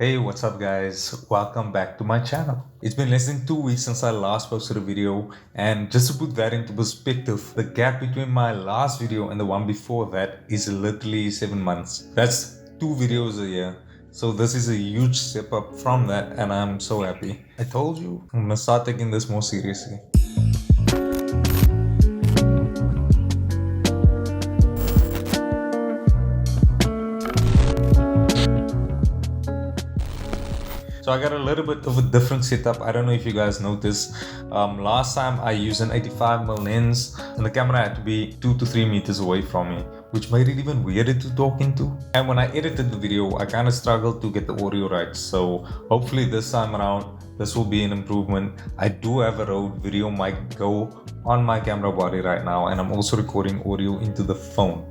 Hey, what's up guys? Welcome back to my channel. It's been less than 2 weeks since I last posted a video, and just to put that into perspective, the gap between my last video and the one before that is literally 7 months. That's 2 videos a year. So this is a huge step up from that and I'm so happy. I told you, I'm gonna start taking this more seriously. So I got a little bit of a different setup. I don't know if you guys noticed. Last time I used an 85mm lens and the camera had to be 2 to 3 meters away from me, which made it even weirder to talk into. And when I edited the video, I kind of struggled to get the audio right. So hopefully this time around, this will be an improvement. I do have a Rode video mic go on my camera body right now, and I'm also recording audio into the phone.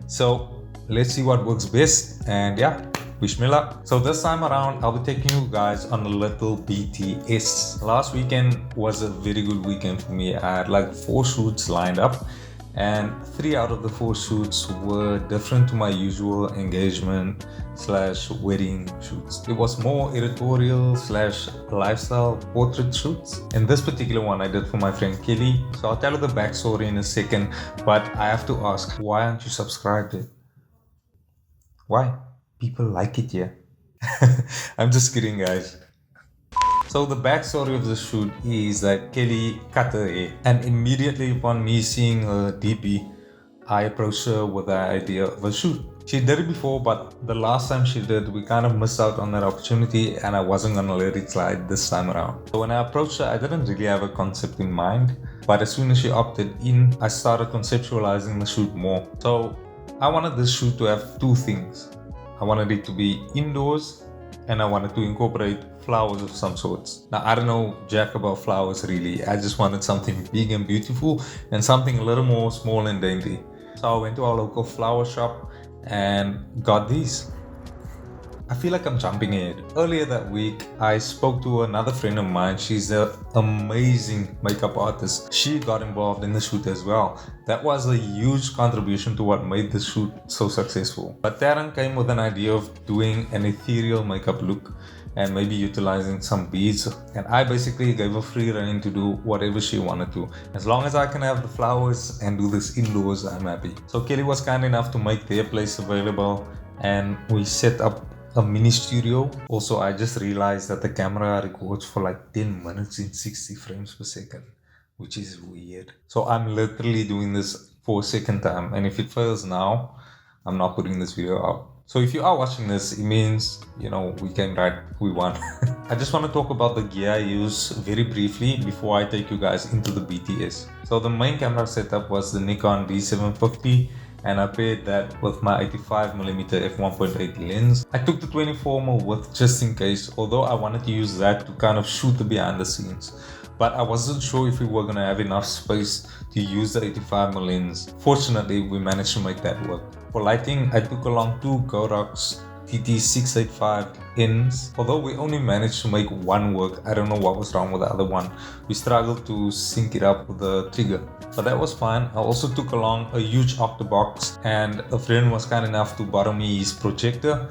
So let's see what works best, and yeah. Wish me luck. So this time around, I'll be taking you guys on a little BTS. Last weekend was a very good weekend for me. I had like 4 shoots lined up, and 3 out of the 4 shoots were different to my usual engagement / wedding shoots. It was more editorial / lifestyle portrait shoots. And this particular one I did for my friend Kelly. So I'll tell you the backstory in a second, but I have to ask, why aren't you subscribed yet? Why? People like it here. I'm just kidding, guys. So the backstory of the shoot is that Kelly cut her hair, and immediately upon me seeing her DP, I approached her with the idea of a shoot. She did it before, but the last time she did, we kind of missed out on that opportunity, and I wasn't gonna let it slide this time around. So when I approached her, I didn't really have a concept in mind, but as soon as she opted in, I started conceptualizing the shoot more. So I wanted this shoot to have 2 things. I wanted it to be indoors, and I wanted to incorporate flowers of some sorts. Now, I don't know jack about flowers really. I just wanted something big and beautiful and something a little more small and dainty. So I went to our local flower shop and got these. I feel like I'm jumping ahead. Earlier that week, I spoke to another friend of mine. She's an amazing makeup artist. She got involved in the shoot as well. That was a huge contribution to what made the shoot so successful. But Taryn came with an idea of doing an ethereal makeup look and maybe utilizing some beads. And I basically gave her free rein to do whatever she wanted to. As long as I can have the flowers and do this indoors, I'm happy. So Kelly was kind enough to make their place available, and we set up a mini studio. Also, I just realized that the camera records for like 10 minutes in 60 frames per second, which is weird. So I'm literally doing this for a second time, and if it fails now, I'm not putting this video out. So if you are watching this, it means, you know, we came right, we won. I just want to talk about the gear I use very briefly before I take you guys into the BTS. So the main camera setup was the Nikon D750, and I paired that with my 85mm f1.8 lens. I took the 24mm width just in case, although I wanted to use that to kind of shoot the behind the scenes. But I wasn't sure if we were gonna have enough space to use the 85mm lens. Fortunately, we managed to make that work. For lighting, I took along 2 Godox TT685Ns. Although we only managed to make one work, I don't know what was wrong with the other one. We struggled to sync it up with the trigger, but that was fine. I also took along a huge octobox, and a friend was kind enough to borrow me his projector,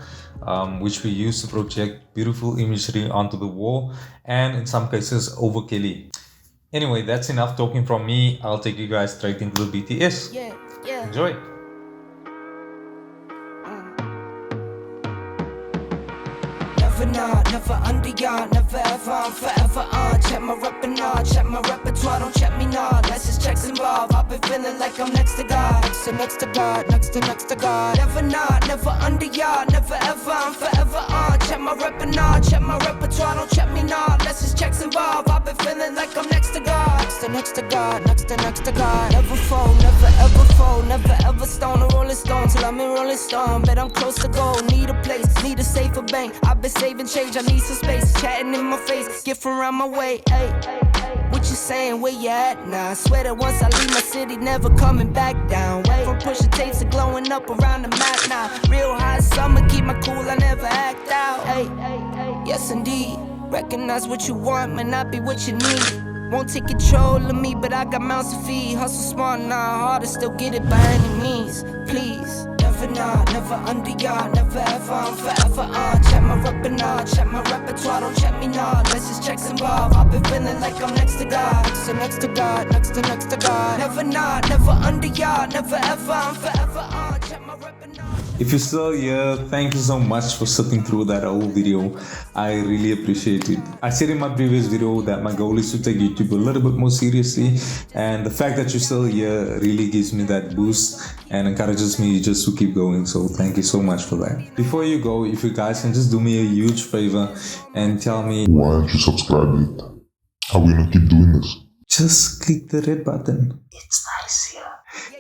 which we used to project beautiful imagery onto the wall, and in some cases over Kelly. Anyway, that's enough talking from me. I'll take you guys straight into the BTS. Enjoy. Never not, never under yard, never ever, I'm forever on. Check my repertoire, check my repertoire, don't check me not. Let's just checks involved. I've been feeling like I'm next to God, next to God, next to God. Never not, never under yard, never ever, I'm forever on. Check my repertoire, don't check me not. Let's just checks involved. I've been feeling like I'm next to God, next to God, next to God. Never fall, never ever fall, never ever stone a rolling stone till I'm in Rolling Stone. Bet I'm close to goal, need a place, need a safer bank. I've been saving change, I need some space. Chatting in my face, get from around my way. Ay, what you saying, where you at now? I swear that once I leave my city, never coming back down. Wait from pushing tapes to glowing up around the map now. Real hot summer, keep my cool, I never act out. Ay, yes indeed, recognize what you want, may not be what you need. Won't take control of me, but I got mouths to feed. Hustle smart, not hard to still get it by any means. Please. Never not, never under yard, never ever, I'm forever on. Check my repertoire, check my repertoire, don't check me now. Let's just check some bob. I've been feeling like I'm next to God, next to God, next to God. Never not, never under yard, never ever, I'm forever on. Check my repertoire. If you're still here, thank you so much for sitting through that whole video. I really appreciate it. I said in my previous video that my goal is to take YouTube a little bit more seriously, and the fact that you're still here really gives me that boost and encourages me just to keep going. So thank you so much for that. Before you go, if you guys can just do me a huge favor and tell me, why aren't you subscribed? Are we gonna keep doing this? just click the red button. It's nice here.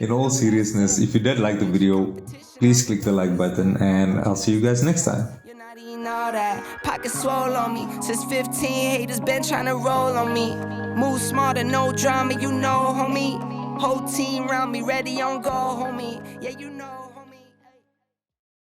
In all seriousness, if you did like the video, please click the like button, and I'll see you guys next time. You're not eating all that. Pockets swole on me. Since 15, haters been trying to roll on me. Move smarter, no drama, you know, homie. Whole team round me, ready on go, homie. Yeah, you know.